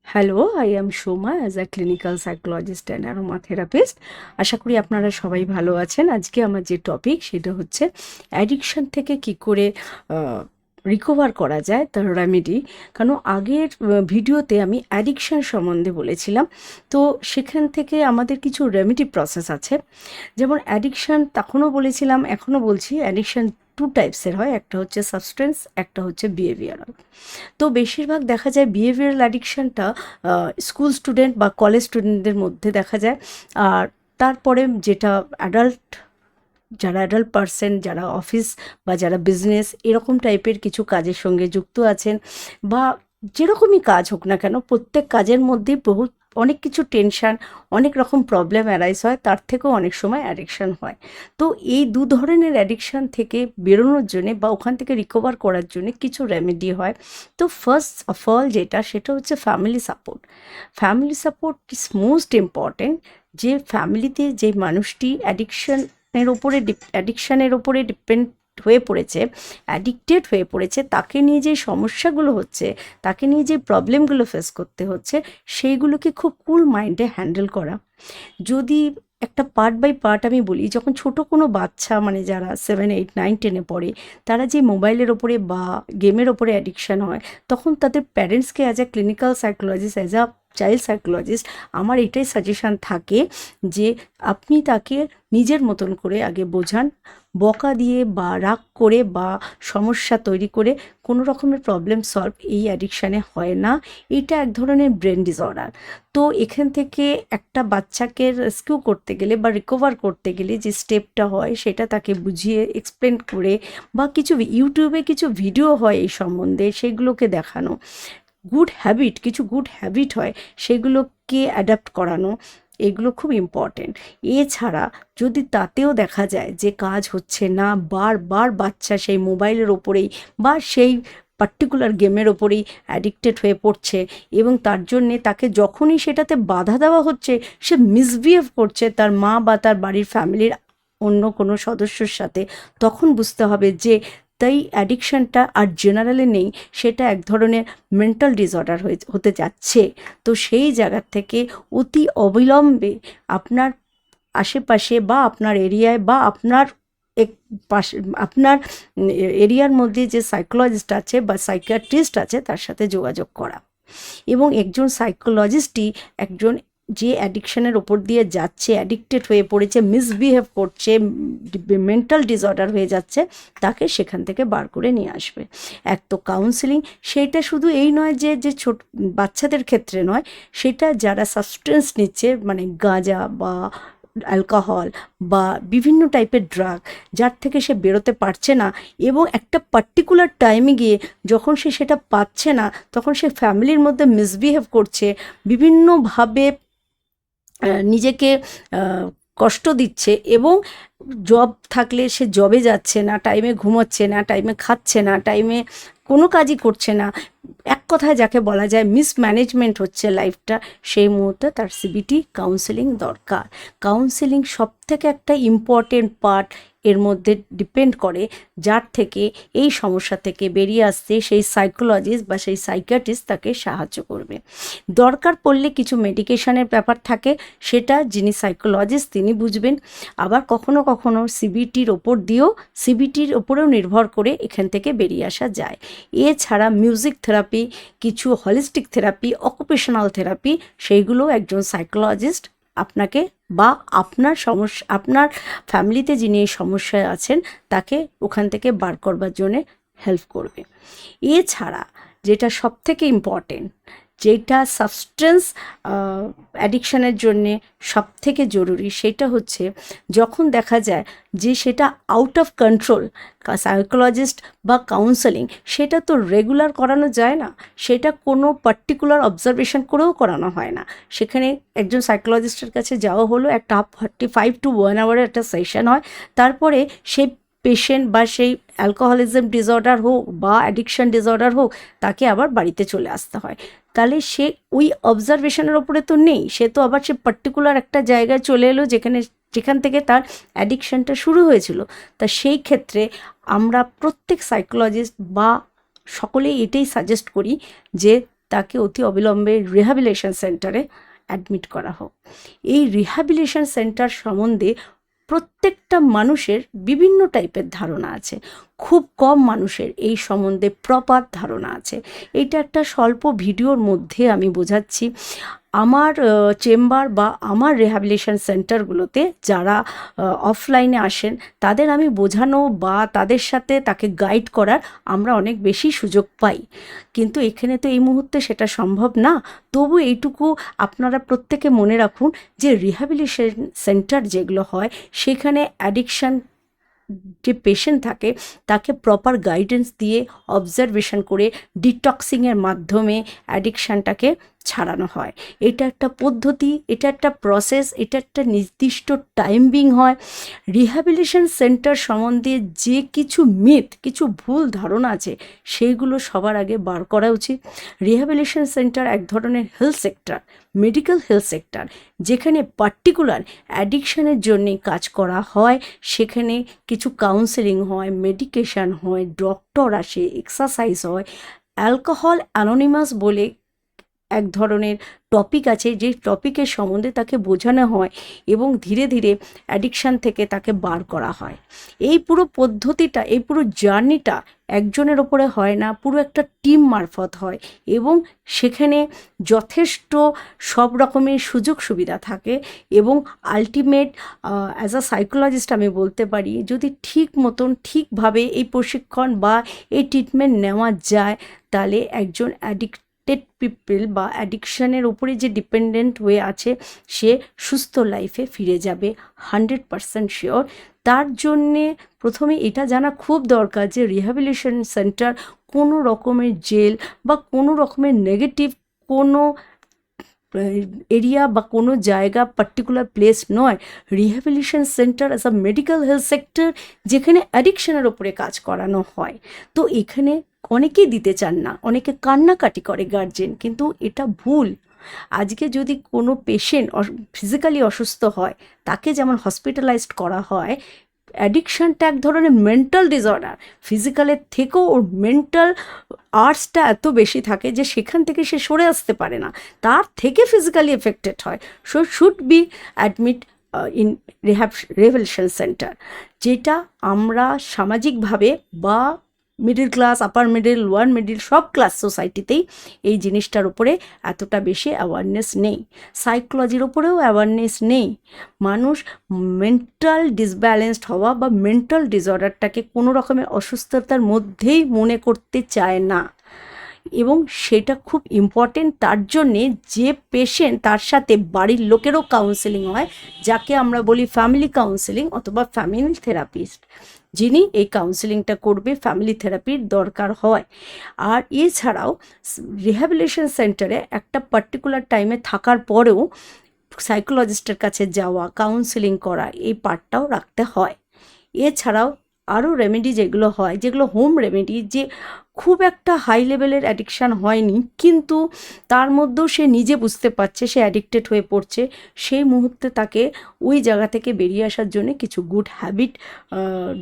Hello, I am Soma as a clinical psychologist and aromatherapist. আশা করি আপনারা সবাই ভালো আছেন। আজকে আমার যে টপিক সেটা হচ্ছে অ্যাডিকশন থেকে কি করে রিকভার করা যায়, তার রেমেডি। কারণ আগের ভিডিওতে আমি অ্যাডিকশন সম্বন্ধে বলেছিলাম, তো সেখান থেকে আমাদের কিছু রেমেডি প্রসেস আছে। যেমন অ্যাডিকশন তখনও বলেছিলাম, এখনও বলছি, অ্যাডিকশন টু টাইপসের হয়, একটা হচ্ছে সাবস্টেন্স, একটা হচ্ছে বিহেভিয়ারাল। তো বেশিরভাগ দেখা যায় বিহেভিয়ারাল অ্যাডিকশানটা স্কুল স্টুডেন্ট বা কলেজ স্টুডেন্টদের মধ্যে দেখা যায়। আর তারপরে যেটা যারা অ্যাডাল্ট পারসন, যারা অফিস বা যারা বিজনেস এরকম টাইপের কিছু কাজের সঙ্গে যুক্ত আছেন, বা যেরকমই কাজ হোক না কেন, প্রত্যেক কাজের মধ্যেই অনেক কিছু টেনশান, অনেক রকম প্রবলেম অ্যারাইজ হয়, তার থেকেও অনেক সময় অ্যাডিকশান হয়। তো এই দু ধরনের অ্যাডিকশান থেকে বেরোনোর জন্যে বা ওখান থেকে রিকভার করার জন্যে কিছু রেমেডি হয়। তো ফার্স্ট অফ অল সেটা হচ্ছে family support. Family support is most important. যে ফ্যামিলিতে যে মানুষটি অ্যাডিকশানের ওপরে ডিপেন্ড হয়ে পড়েছে, অ্যাডিক্টেড হয়ে পড়েছে, তাকে নিয়ে যে সমস্যাগুলো হচ্ছে, তাকে নিয়ে যে প্রবলেমগুলো ফেস করতে হচ্ছে, সেইগুলোকে খুব কুল মাইন্ডে হ্যান্ডেল করা। যদি একটা পার্ট বাই পার্ট আমি বলি, যখন ছোট কোনো বাচ্চা, মানে যারা 7, 8, 9, 10-এ পড়ে, তারা যে মোবাইলের ওপরে বা গেমের ওপরে অ্যাডিকশান হয়, তখন তাদের প্যারেন্টসকে as a clinical psychologist, as a child psychologist আমার এটাই সাজেশান থাকে যে আপনি তাকে নিজের মতন করে আগে বোঝান। বকা দিয়ে বা রাগ করে বা সমস্যা তৈরি করে কোনো রকমের প্রবলেম সলভ এই অ্যাডিকশানে হয় না। এটা এক ধরনের ব্রেন ডিসঅর্ডার। তো এখান থেকে একটা বাচ্চাকে রেস্কিউ করতে গেলে বা রিকভার করতে গেলে যে স্টেপটা হয়, সেটা তাকে বুঝিয়ে এক্সপ্লেন করে, বা কিছু ইউটিউবে কিছু ভিডিও হয় এই সম্বন্ধে, সেগুলোকে দেখানো। কিছু গুড হ্যাবিট হয়, সেগুলোকে অ্যাডাপ্ট করানো, এগুলো খুব ইম্পর্টেন্ট। এছাড়া যদি তাতেও দেখা যায় যে কাজ হচ্ছে না, বারবার বাচ্চা সেই মোবাইলের ওপরেই বা সেই পার্টিকুলার গেমের ওপরেই অ্যাডিক্টেড হয়ে পড়ছে, এবং তার জন্যে তাকে যখনই সেটাতে বাধা দেওয়া হচ্ছে, সে মিসবিহেভ করছে তার মা বা তার বাড়ির ফ্যামিলির অন্য কোনো সদস্যর সাথে, তখন বুঝতে হবে যে তাই অ্যাডিকশানটা আর জেনারেলে নেই, সেটা এক ধরনের মেন্টাল ডিসঅর্ডার হতে যাচ্ছে। তো সেই জায়গা থেকে অতি অবিলম্বে আপনার আশেপাশে বা আপনার এরিয়ায় বা আপনার এক পাশে আপনার এরিয়ার মধ্যে যে সাইকোলজিস্ট আছে বা সাইকিয়াট্রিস্ট আছে, তার সাথে যোগাযোগ করা। এবং একজন সাইকোলজিস্টই একজন যে অ্যাডিকশানের ওপর দিয়ে যাচ্ছে, অ্যাডিক্টেড হয়ে পড়েছে, মিসবিহেভ করছে, মেন্টাল ডিসঅর্ডার হয়ে যাচ্ছে, তাকে সেখান থেকে বার করে নিয়ে আসবে। এক তো কাউন্সেলিং, সেইটা শুধু এই নয় যে ছোট বাচ্চাদের ক্ষেত্রে নয়, সেটা যারা সাবস্টেন্স নিচ্ছে, মানে গাঁজা বা অ্যালকোহল বা বিভিন্ন টাইপের ড্রাগ, যার থেকে সে বেরোতে পারছে না, এবং একটা পার্টিকুলার টাইমে গিয়ে যখন সে সেটা পাচ্ছে না, তখন সে ফ্যামিলির মধ্যে মিসবিহেভ করছে, বিভিন্নভাবে নিজেকে কষ্ট দিচ্ছে, এবং জব থাকলে সে জবে যাচ্ছে না, টাইমে ঘুমোচ্ছে না, টাইমে খাচ্ছে না, টাইমে কোনো কাজই করছে না, এক কথায় যাকে বলা যায় মিসম্যানেজমেন্ট হচ্ছে লাইফটা, সেই মুহূর্তে তার সিবিটি কাউন্সেলিং দরকার। কাউন্সেলিং সবথেকে একটা ইম্পর্টেন্ট পার্ট এর মধ্যে ডিপেন্ড করে, যার থেকে এই সমস্যা থেকে বেরিয়ে আসতে সেই সাইকোলজিস্ট বা সেই সাইকিয়াট্রিস্ট তাকে সাহায্য করবে। দরকার পড়লে কিছু মেডিকেশনের ব্যাপার থাকে, সেটা যিনি সাইকোলজিস্ট তিনি বুঝবেন। আবার কখনো কখনো সিবিটির ওপরেও নির্ভর করে এখান থেকে বেরিয়ে আসা যায়। এছাড়া মিউজিক থেরাপি, কিছু হলিস্টিক থেরাপি, অকুপেশনাল থেরাপি, সেইগুলো একজন সাইকোলজিস্ট আপনাকে বা আপনার ফ্যামিলিতে যিনি এই সমস্যায় আছেন, তাকে ওখান থেকে বার করবার জন্যে হেল্প করবে। এছাড়া যেটা সবথেকে ইম্পর্টেন্ট, যেটা সাবস্টেন্স অ্যাডিকশানের জন্যে সবথেকে জরুরি, সেটা হচ্ছে যখন দেখা যায় যে সেটা আউট অফ কন্ট্রোল, সাইকোলজিস্ট বা কাউন্সেলিং সেটা তো রেগুলার করানো যায় না, সেটা কোনো পার্টিকুলার অবজারভেশন করেও করানো হয় না। সেখানে একজন সাইকোলজিস্টের কাছে যাওয়া হলো, একটা 45 to 1 আওয়ারের একটা সেশন হয়, তারপরে সেই পেশেন্ট বা সেই অ্যালকোহলিজম ডিসঅর্ডার হোক বা অ্যাডিকশান ডিসঅর্ডার হোক, তাকে আবার বাড়িতে চলে আসতে হয়। তাহলে সে ওই অবজারভেশনের ওপরে তো নেই, সে তো আবার সে পার্টিকুলার একটা জায়গায় চলে এলো যেখান থেকে তার অ্যাডিকশানটা শুরু হয়েছিল। তা সেই ক্ষেত্রে আমরা প্রত্যেক সাইকোলজিস্ট বা সকলেই এটাই সাজেস্ট করি যে তাকে অতি অবিলম্বে রিহ্যাবিলিটেশন সেন্টারে অ্যাডমিট করা হোক। এই রিহ্যাবিলিটেশন সেন্টার সম্বন্ধে প্রত্যেকটা মানুষের বিভিন্ন টাইপের ধারণা আছে, খুব কম মানুষের এই সম্বন্ধে প্রপার ধারণা আছে। এটা একটা স্বল্প ভিডিওর মধ্যে আমি বোঝাচ্ছি। আমার চেম্বার বা আমার রিহ্যাবিলিটেশন সেন্টারগুলোতে যারা অফলাইনে আসেন তাদের আমি বোঝানো বা তাদের সাথে তাকে গাইড করার আমরা অনেক বেশি সুযোগ পাই, কিন্তু এখানে তো এই মুহূর্তে সেটা সম্ভব না। তবু এইটুকু আপনারা প্রত্যেকে মনে রাখুন যে রিহ্যাবিলিটেশন সেন্টার যেগুলো হয় সেখানে অ্যাডিকশান যে পেশেন্ট থাকে তাকে প্রপার গাইডেন্স দিয়ে অবজারভেশন করে ডিটক্সিংয়ের মাধ্যমে অ্যাডিকশানটাকে ছাড়ানো হয়। এটা একটা পদ্ধতি, এটা একটা প্রসেস, এটা একটা নির্দিষ্ট টাইমিং হয়। রিহ্যাবিলিটেশন সেন্টার সম্বন্ধে যে কিছু মিথ, কিছু ভুল ধারণা আছে সেইগুলো সবার আগে বার করা উচিত। রিহ্যাবিলিটেশন সেন্টার এক ধরনের health sector, medical health sector, যেখানে পার্টিকুলার অ্যাডিকশানের জন্যে কাজ করা হয়। সেখানে কিছু কাউন্সেলিং হয়, মেডিকেশান হয়, ডক্টর আসে, এক্সারসাইজ হয়। অ্যালকোহল অ্যানোনিমাস বলে এক ধরনের টপিক আছে, যে টপিকের সম্বন্ধে তাকে বোঝানো হয় এবং ধীরে ধীরে অ্যাডিকশান থেকে তাকে বার করা হয়। এই পুরো পদ্ধতিটা, এই পুরো জার্নিটা একজনের ওপরে হয় না, পুরো একটা টিম মারফত হয় এবং সেখানে যথেষ্ট সব রকমের সুযোগ সুবিধা থাকে এবং আলটিমেট অ্যাজ আ সাইকোলজিস্ট আমি বলতে পারি যদি ঠিক মতন ঠিকভাবে এই প্রশিক্ষণ বা এই ট্রিটমেন্ট নেওয়া যায় তাহলে একজন পিপল বা অ্যাডিকশানের উপরে যে ডিপেন্ডেন্ট হয়ে আছে সে সুস্থ লাইফে ফিরে যাবে 100% শিওর। তার জন্যে প্রথমে এটা জানা খুব দরকার যে রিহ্যাবিলিটেশন সেন্টার কোনো রকমের জেল বা কোনো রকমের নেগেটিভ কোনো এরিয়া বা কোনো জায়গা পার্টিকুলার প্লেস নয়। Rehabilitation centre as a medical health sector যেখানে অ্যাডিকশানের ওপরে কাজ করানো হয়। তো এখানে অনেকেই দিতে চান না, অনেকে কান্নাকাটি করে গার্জেন, কিন্তু এটা ভুল। আজকে যদি কোনো পেশেন্ট ফিজিক্যালি অসুস্থ হয় তাকে যেমন হসপিটালাইজড করা হয়, অ্যাডিকশানটা এক ধরনের মেন্টাল ডিসঅর্ডার। ফিজিক্যালের থেকেও ওর মেন্টাল আর্টসটা এত বেশি থাকে যে সেখান থেকে সে সরে আসতে পারে না, তার থেকে ফিজিক্যালি এফেক্টেড হয়। So should be admit in rehabilitation centre, যেটা আমরা সামাজিকভাবে বা মিডিল ক্লাস, আপার মিডিল, লোয়ার মিডিল সব ক্লাস সোসাইটিতেই এই জিনিসটার উপরে এতটা বেশি অ্যাওয়ারনেস নেই। সাইকোলজির ওপরেও অ্যাওয়ারনেস নেই। মানুষ মেন্টাল ডিসব্যালেন্সড হওয়া বা মেন্টাল ডিসঅর্ডারটাকে কোনো রকমের অসুস্থতার মধ্যেই মনে করতে চায় না এবং সেটা খুব ইম্পর্টেন্ট। তার জন্যে যে পেশেন্ট তার সাথে বাড়ির লোকেরও কাউন্সেলিং হয়, যাকে আমরা বলি ফ্যামিলি কাউন্সেলিং অথবা ফ্যামিলি থেরাপিস্ট, যিনি এই কাউন্সেলিংটা করবে, ফ্যামিলি থেরাপির দরকার হয়। আর এছাড়াও রিহ্যাবিলিটেশন সেন্টারে একটা পার্টিকুলার টাইমে থাকার পরেও সাইকোলজিস্টের কাছে যাওয়া, কাউন্সেলিং করা, এই পার্টটাও রাখতে হয়। এছাড়াও আরও রেমেডি যেগুলো হয়, যেগুলো হোম রেমেডি, যে খুব একটা হাই লেভেলের অ্যাডিকশান হয়নি কিন্তু তার মধ্যেও সে নিজে বুঝতে পারছে সে অ্যাডিক্টেড হয়ে পড়ছে, সেই মুহূর্তে তাকে ওই জায়গা থেকে বেরিয়ে আসার জন্য কিছু গুড হ্যাবিট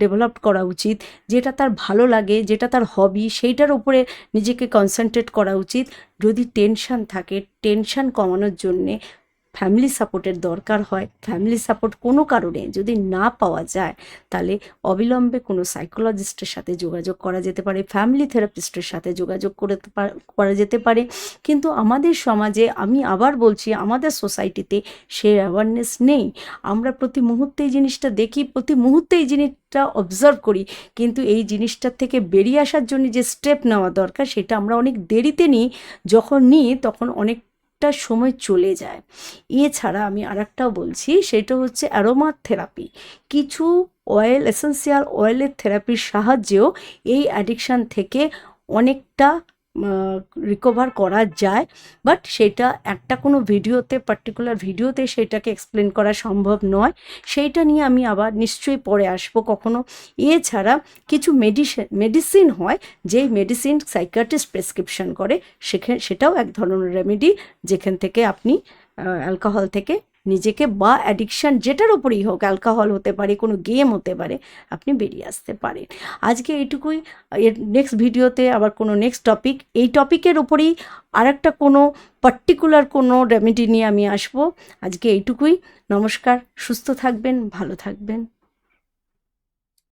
ডেভেলপ করা উচিত, যেটা তার ভালো লাগে, যেটা তার হবি, সেইটার উপরে নিজেকে কনসেন্ট্রেট করা উচিত। যদি টেনশান থাকে, টেনশান কমানোর জন্যে ফ্যামিলি সাপোর্টের দরকার হয়। ফ্যামিলি সাপোর্ট কোনো কারণে যদি না পাওয়া যায় তাহলে অবিলম্বে কোনো সাইকোলজিস্টের সাথে যোগাযোগ করা যেতে পারে, ফ্যামিলি থেরাপিস্টের সাথে যোগাযোগ করা যেতে পারে। কিন্তু আমাদের সমাজে, আমি আবার বলছি, আমাদের সোসাইটিতে সে অ্যাওয়ারনেস নেই। আমরা প্রতি মুহূর্তে এই জিনিসটা দেখি, প্রতি মুহূর্তে এই জিনিসটা অবজার্ভ করি, কিন্তু এই জিনিসটার থেকে বেরিয়ে আসার জন্য যে স্টেপ নেওয়া দরকার সেটা আমরা অনেক দেরিতে নিই, যখন নিই তখন অনেক সময় চলে যায়। এছাড়া আমি আরেকটাও বলছি, সেটা হচ্ছে অ্যারোমা থেরাপি। কিছু অয়েল, এসেন্সিয়াল অয়েলের থেরাপির সাহায্যেও এই অ্যাডিকশান থেকে অনেকটা রিকভার করা যায়, বাট সেটা একটা কোনো ভিডিওতে, পার্টিকুলার ভিডিওতে সেটাকে এক্সপ্লেন করা সম্ভব নয়। সেইটা নিয়ে আমি আবার নিশ্চয়ই পরে আসবো কখনো। এছাড়া কিছু মেডিসিন হয়, যেই মেডিসিন সাইকিয়াট্রিস্ট প্রেসক্রিপশন করে, সেটাও এক ধরনের রেমেডি, যেখান থেকে আপনি অ্যালকোহল থেকে নিজেকে, বা অ্যাডিকশান যেটার ওপরেই হোক, অ্যালকোহল হতে পারে, কোনো গেম হতে পারে, আপনি বেরিয়ে আসতে পারেন। আজকে এইটুকুই। এর নেক্সট ভিডিওতে আবার কোনো নেক্সট টপিক, এই টপিকের ওপরেই আরেকটা কোনো পার্টিকুলার কোনো রেমেডি নিয়ে আমি আসবো। আজকে এইটুকুই। নমস্কার, সুস্থ থাকবেন, ভালো থাকবেন।